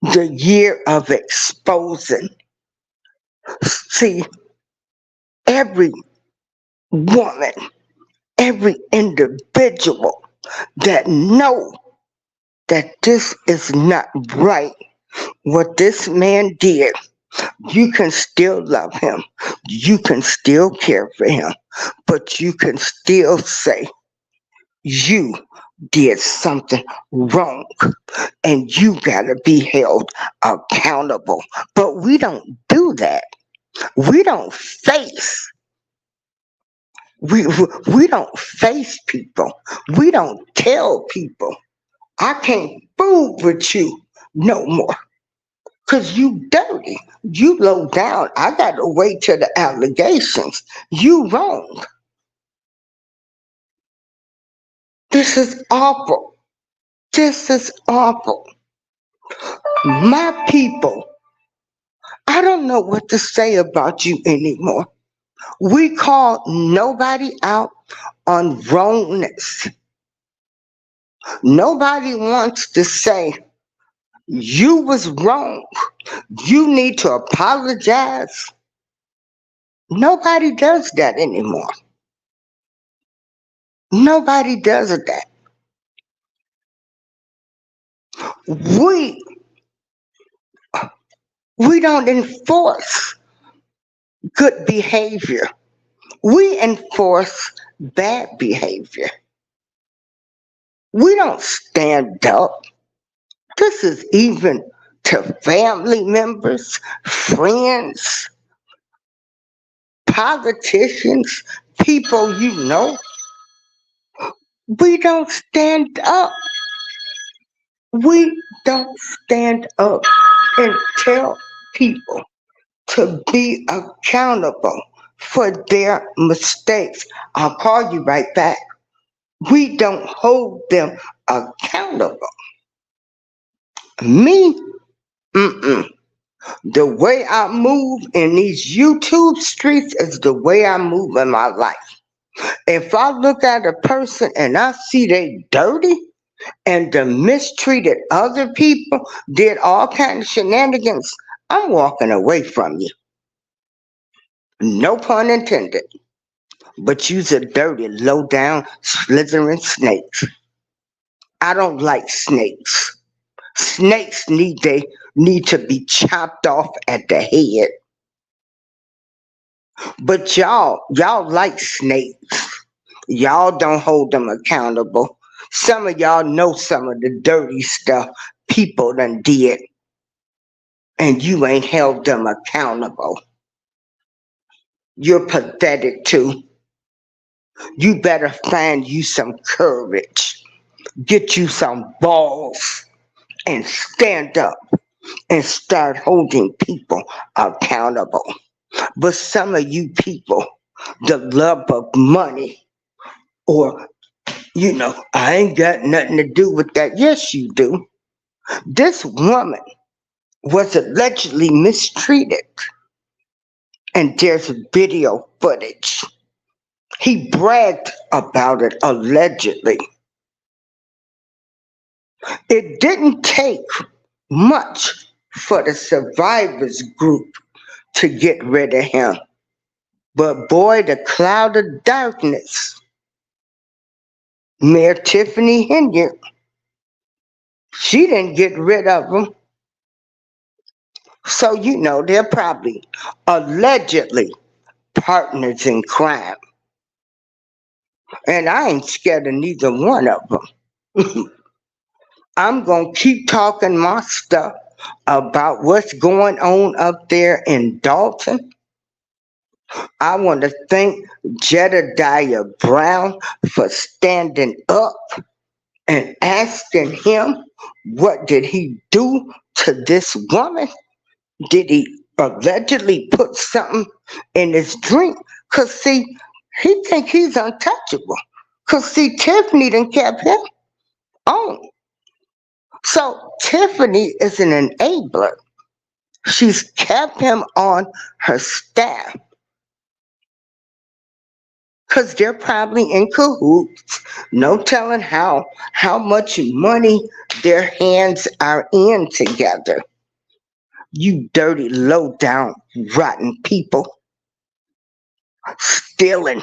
the year of exposing. See, every woman, every individual that know that this is not right, what this man did, you can still love him, you can still care for him, but you can still say you did something wrong and you gotta be held accountable. But we don't do that. We don't face. We don't face people. We don't tell people, I can't fool with you no more. 'Cause you dirty. You low down. I gotta wait till the allegations. You wrong. This is awful. This is awful. My people, I don't know what to say about you anymore. We call nobody out on wrongness. Nobody wants to say you was wrong. You need to apologize. Nobody does that anymore. Nobody does that. We don't enforce good behavior. We enforce bad behavior. We don't stand up. This is even to family members, friends, politicians, people you know. We don't stand up. We don't stand up and tell people to be accountable for their mistakes. I'll call you right back. We don't hold them accountable. Me, the way I move in these YouTube streets is the way I move in my life. If I look at a person and I see they dirty and they mistreated other people, did all kinds of shenanigans, I'm walking away from you. No pun intended. But you's a dirty, low down, slithering snakes. I don't like snakes. Snakes need to be chopped off at the head. But y'all like snakes. Y'all don't hold them accountable. Some of y'all know some of the dirty stuff people done did, and you ain't held them accountable. You're pathetic too. You better find you some courage. Get you some balls and stand up and start holding people accountable. But some of you people, the love of money, or, I ain't got nothing to do with that. Yes, you do. This woman was allegedly mistreated, and there's video footage. He bragged about it allegedly. It didn't take much for the survivors group to get rid of him. But boy, the cloud of darkness, Mayor Tiffany Henry, she didn't get rid of him. So, they're probably allegedly partners in crime. And I ain't scared of neither one of them. I'm going to keep talking my stuff about what's going on up there in Dalton. I want to thank Jedidiah Brown for standing up and asking him, what did he do to this woman? Did he allegedly put something in his drink? Because, see, he think he's untouchable. Cause see, Tiffany done kept him on. So Tiffany is an enabler. She's kept him on her staff. Cause they're probably in cahoots. No telling how much money their hands are in together. You dirty, low down, rotten people. Stealing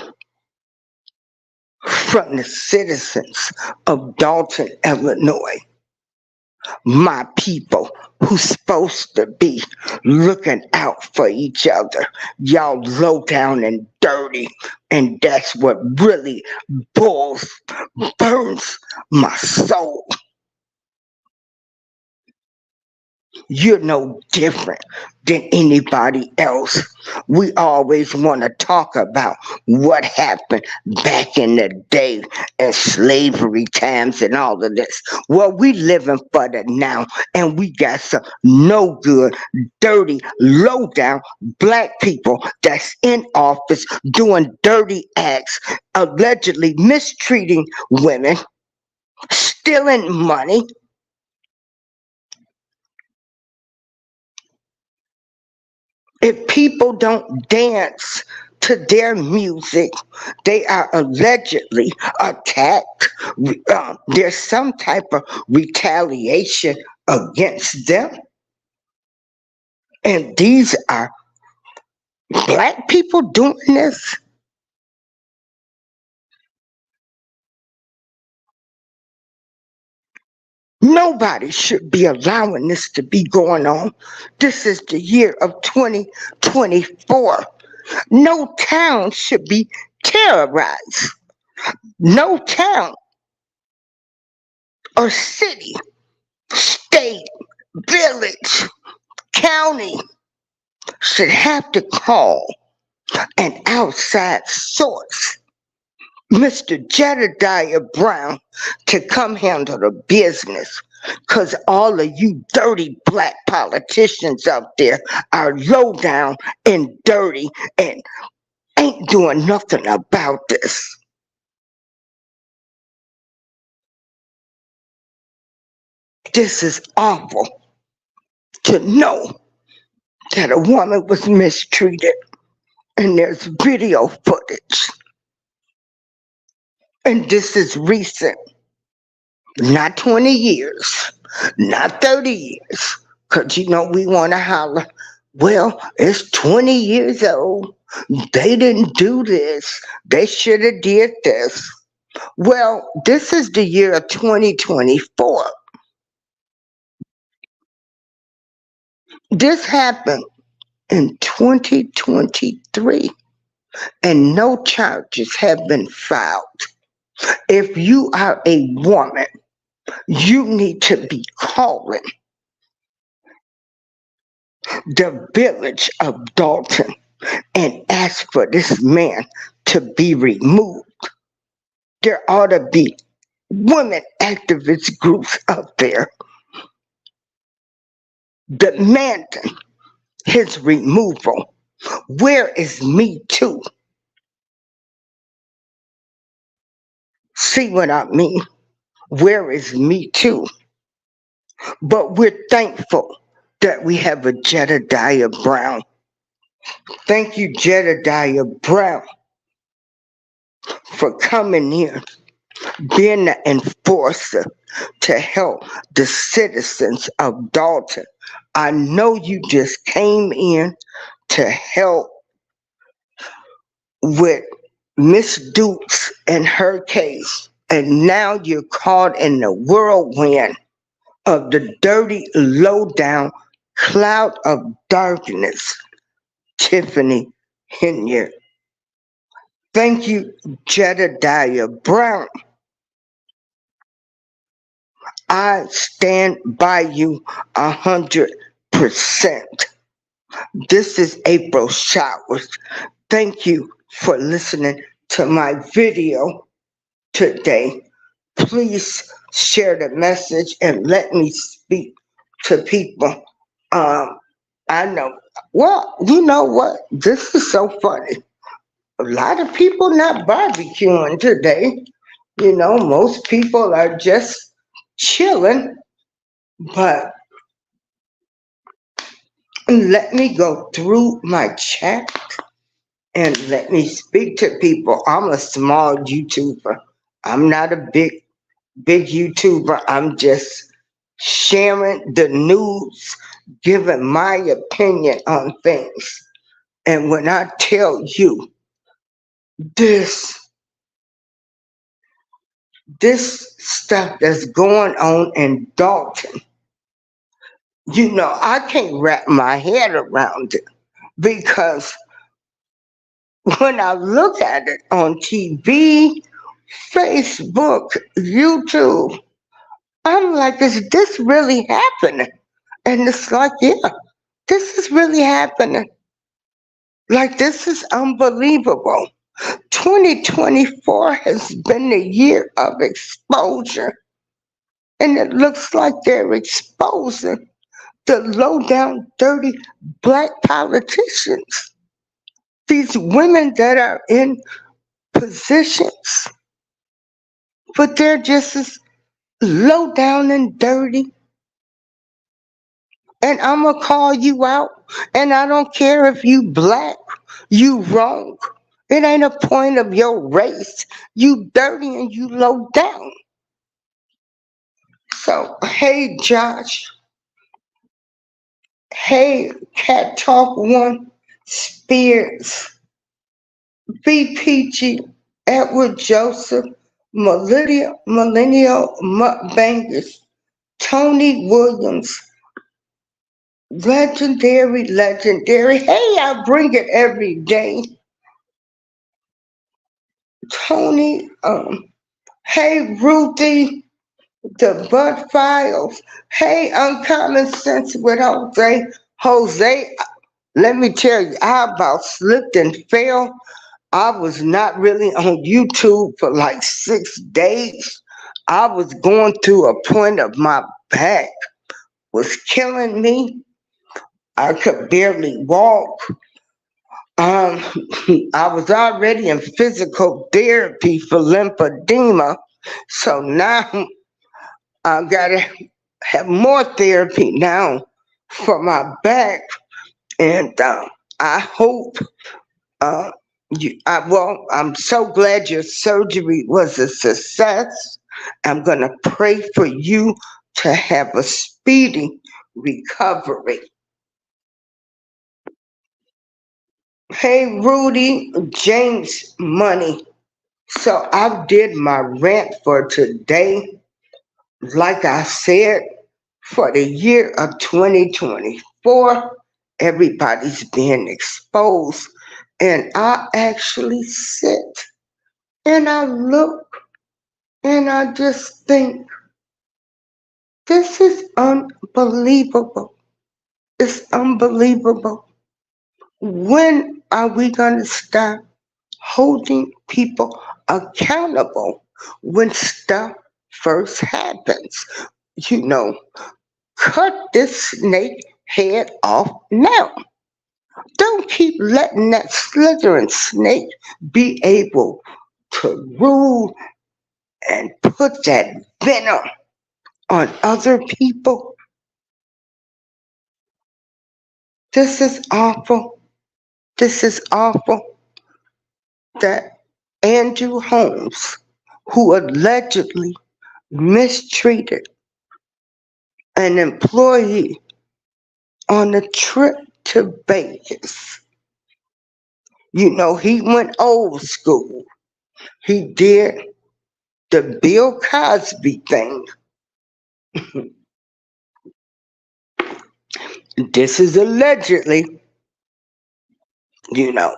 from the citizens of Dalton, Illinois. My people who's supposed to be looking out for each other. Y'all low down and dirty, and that's what really burns my soul. You're no different than anybody else. We always want to talk about what happened back in the day and slavery times and all of this. Well, we living for the now, and we got some no good, dirty, low down black people that's in office doing dirty acts, allegedly mistreating women, stealing money. If people don't dance to their music, they are allegedly attacked. There's some type of retaliation against them. And these are black people doing this. Nobody should be allowing this to be going on. This is the year of 2024. No town should be terrorized. No town or city, state, village, county should have to call an outside source, Mr. Jedidiah Brown, to come handle the business. Because all of you dirty black politicians out there are low down and dirty and ain't doing nothing about this. This is awful to know that a woman was mistreated, and there's video footage. And this is recent, not 20 years, not 30 years, because you know we want to holler, well, it's 20 years old. They didn't do this. They should have did this. Well, this is the year of 2024. This happened in 2023, and no charges have been filed. If you are a woman, you need to be calling the village of Dolton and ask for this man to be removed. There ought to be women activist groups out there demanding his removal. Where is Me Too? See what I mean? Where is Me Too? But we're thankful that we have a Jedidiah Brown. Thank you, Jedidiah Brown, for coming in, being the enforcer to help the citizens of Dalton. I know you just came in to help with Miss Dukes and her case, and now you're caught in the whirlwind of the dirty, low-down cloud of darkness, Tiffany FENIA. Thank you, Jedidiah Brown. I stand by you 100%. This is April Showers. Thank you for listening to my video today. Please share the message and let me speak to people. I know, well, you know what? This is so funny. A lot of people not barbecuing today. You know, most people are just chilling, but let me go through my chat and let me speak to people. I'm a small YouTuber. I'm not a big YouTuber. I'm just sharing the news, giving my opinion on things. And when I tell you this stuff that's going on in Dalton, you know, I can't wrap my head around it, because when I look at it on TV, Facebook, YouTube, I'm like, is this really happening? And it's like, yeah, this is really happening. Like, this is unbelievable. 2024 has been the year of exposure. And it looks like they're exposing the low down, dirty Black politicians. These women that are in positions, but they're just as low down and dirty. And I'm going to call you out. And I don't care if you Black, you wrong. It ain't a point of your race. You dirty and you low down. So, hey, Josh. Hey, Cat Talk One, Spears, BPG, Edward Joseph, Millennial Mukbangers, Tony Williams, legendary. Hey, I bring it every day. Tony, hey, Ruthie, the Bud Files. Hey, Uncommon Sense with Jose. Jose, let me tell you, I about slipped and fell. I was not really on YouTube for like 6 days. I was going to a point of my back was killing me. I could barely walk. I was already in physical therapy for lymphedema. So now I gotta have more therapy now for my back. And I hope I'm so glad your surgery was a success. I'm going to pray for you to have a speedy recovery. Hey, Rudy, James Money. So I did my rant for today. Like I said, for the year of 2024, everybody's being exposed. And I actually sit and I look and I just think, this is unbelievable. It's unbelievable. When are we going to start holding people accountable when stuff first happens? You know, cut this snake head off now. Don't keep letting that slithering snake be able to rule and put that venom on other people. This is awful. This is awful that Andrew Holmes, who allegedly mistreated an employee on a trip to Vegas, you know, he went old school. He did the Bill Cosby thing. This is allegedly, you know,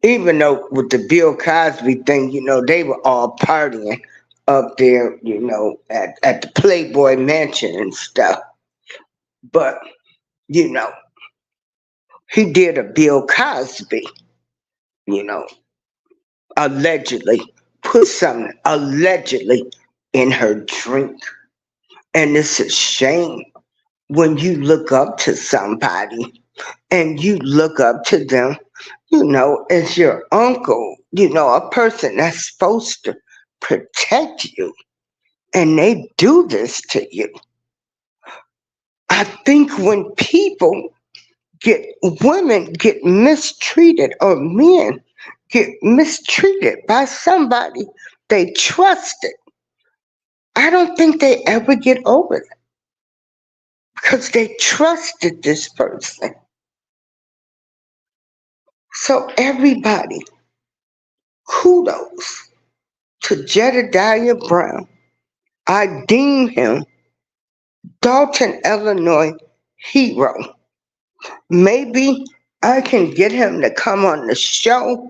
even though with the Bill Cosby thing, you know, they were all partying up there, you know, at the Playboy Mansion and stuff. But, you know, he did a Bill Cosby, you know, allegedly, put something allegedly in her drink. And it's a shame when you look up to somebody and you look up to them, you know, as your uncle, you know, a person that's supposed to protect you and they do this to you. I think when women get mistreated or men get mistreated by somebody they trusted, I don't think they ever get over it because they trusted this person. So everybody, kudos to Jedidiah Brown. I deem him Dalton, Illinois hero. Maybe I can get him to come on the show,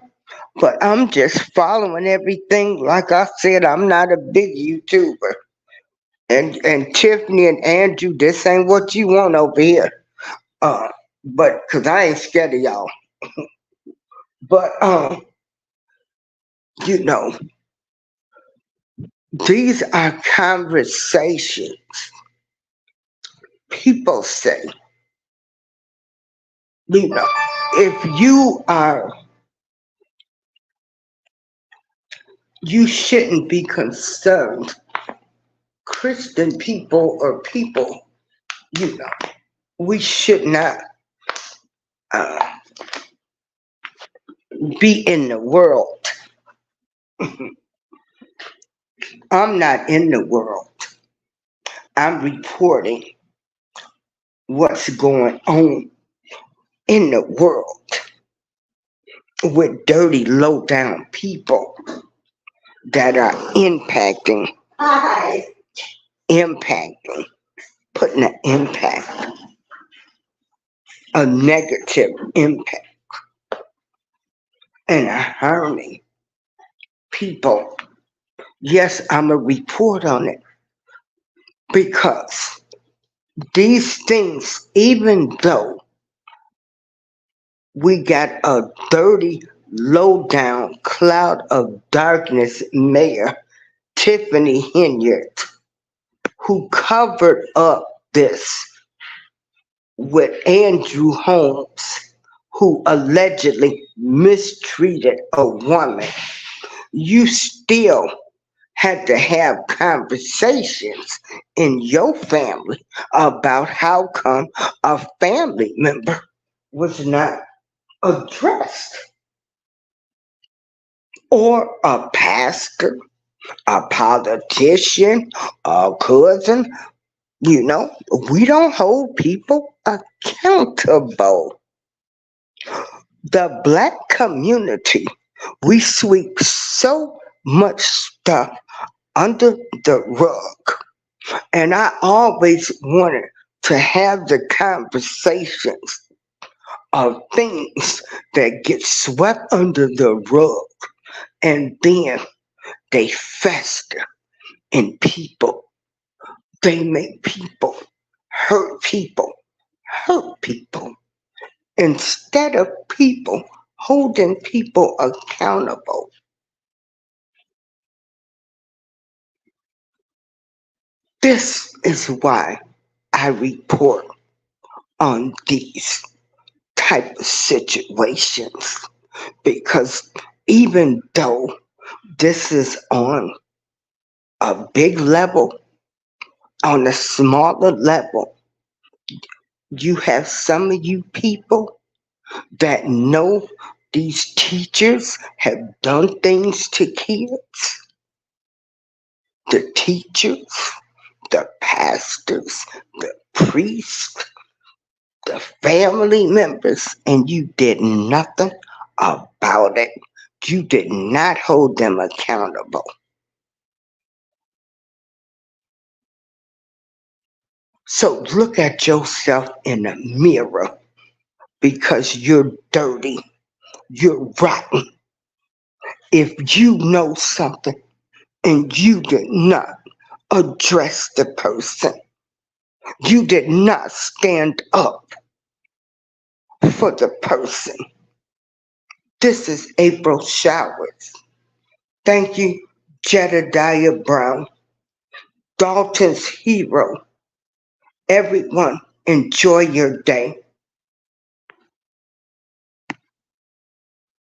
but I'm just following everything. Like I said, I'm not a big YouTuber. And Tiffany and Andrew, this ain't what you want over here. But cause I ain't scared of y'all. But you know, these are conversations people say. You know, if you shouldn't be concerned. Christian people or people, you know, we should not be in the world. I'm not in the world. I'm reporting what's going on in the world with dirty, low-down people that are impacting, putting an impact, a negative impact, and harming people. Yes, I'm a report on it because these things, even though we got a dirty, low-down cloud of darkness mayor, Tiffany Henyard, who covered up this with Andrew Holmes, who allegedly mistreated a woman. You still had to have conversations in your family about how come a family member was not addressed. Or a pastor, a politician, a cousin. You know, we don't hold people accountable. The Black community, we sweep so much stuff under the rug. And I always wanted to have the conversations of things that get swept under the rug and then they fester in people. They make people hurt people, instead of people holding people accountable. This is why I report on these type of situations, because even though this is on a big level, on a smaller level, you have some of you people that know these teachers have done things to kids. The teachers, the pastors, the priests, the family members, and you did nothing about it. You did not hold them accountable. So look at yourself in the mirror, because you're dirty, you're rotten. If you know something and you did not address the person, you did not stand up for the person. This is April Showers. Thank you, Jedidiah Brown, Dalton's hero. Everyone, enjoy your day.